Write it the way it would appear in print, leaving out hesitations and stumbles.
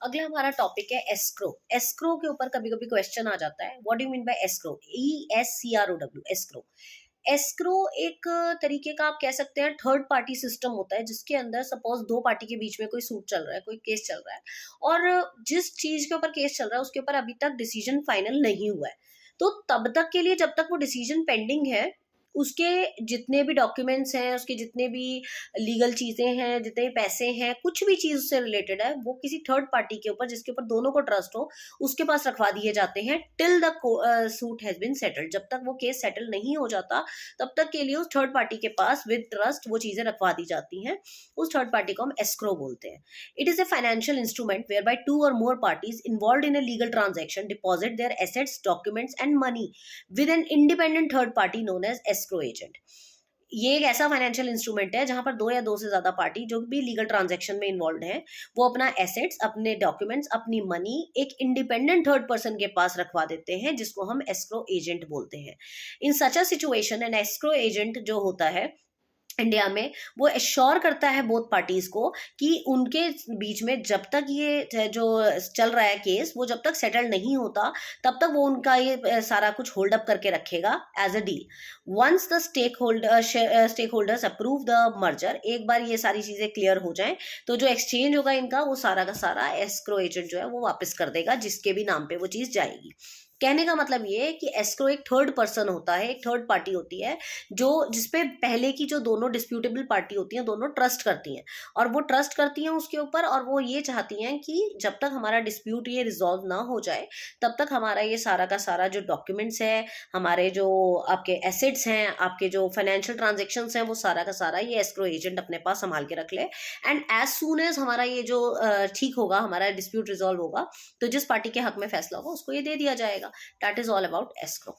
अगला हमारा टॉपिक है एस्क्रो। एस्क्रो के ऊपर कभी कभी क्वेश्चन आ जाता है, what do mean by escrow? ESCROW, escrow. Escrow एक तरीके का आप कह सकते हैं थर्ड पार्टी सिस्टम होता है, जिसके अंदर सपोज दो पार्टी के बीच में कोई सूट चल रहा है, कोई केस चल रहा है, और जिस चीज के ऊपर केस चल रहा है उसके ऊपर अभी तक डिसीजन फाइनल नहीं हुआ है। तो तब तक के लिए, जब तक वो डिसीजन पेंडिंग है, उसके जितने भी डॉक्यूमेंट्स हैं, उसके जितने भी लीगल चीजें हैं, जितने भी पैसे हैं, कुछ भी चीज उससे रिलेटेड है, वो किसी थर्ड पार्टी के ऊपर, जिसके ऊपर दोनों को ट्रस्ट हो, उसके पास रखवा दिए जाते हैं till the suit has been settled. जब तक वो केस सेटल नहीं हो जाता तब तक के लिए उस थर्ड पार्टी के पास विद ट्रस्ट वो चीजें रखवा दी जाती हैं। उस थर्ड पार्टी को हम एस्क्रो बोलते हैं। It is a financial instrument whereby two और more parties involve in a legal transaction deposit their assets, documents and money with an independent third party known as escrow agent. ये एक ऐसा financial instrument है जहां पर दो या दो से ज्यादा पार्टी जो भी लीगल ट्रांजैक्शन में इन्वॉल्व हैं, वो अपना एसेट्स, अपने डॉक्यूमेंट्स, अपनी मनी एक इंडिपेंडेंट थर्ड पर्सन के पास रखवा देते हैं, जिसको हम एस्क्रो एजेंट बोलते हैं। In such a situation an escrow agent जो होता है इंडिया में, वो एश्योर करता है बोथ पार्टीज को कि उनके बीच में जब तक ये जो चल रहा है केस, वो जब तक सेटल नहीं होता तब तक वो उनका ये सारा कुछ होल्ड अप करके रखेगा as a deal. Once the stake holders approve the merger, एक बार ये सारी चीजें क्लियर हो जाएं तो जो एक्सचेंज होगा इनका, वो सारा का सारा एस्क्रो एजेंट जो है वो वापस कर देगा, जिसके भी नाम पे वो चीज जाएगी। कहने का मतलब ये है कि एस्क्रो एक थर्ड पर्सन होता है, एक थर्ड पार्टी होती है, जो जिसपे पहले की जो दोनों डिस्प्यूटेबल पार्टी होती हैं, दोनों ट्रस्ट करती हैं, और वो ट्रस्ट करती हैं उसके ऊपर, और वो ये चाहती हैं कि जब तक हमारा डिस्प्यूट ये रिजॉल्व ना हो जाए तब तक हमारा ये सारा का सारा जो डॉक्यूमेंट्स है, हमारे जो आपके एसेट्स हैं, आपके जो फाइनेंशियल ट्रांजेक्शन्स हैं, वो सारा का सारा ये एस्क्रो एजेंट अपने पास संभाल के रख ले। एंड एज सून एज हमारा ये जो ठीक होगा, हमारा डिस्प्यूट रिजॉल्व होगा, तो जिस पार्टी के हक में फैसला होगा उसको ये दे दिया जाएगा। That is all about escrow.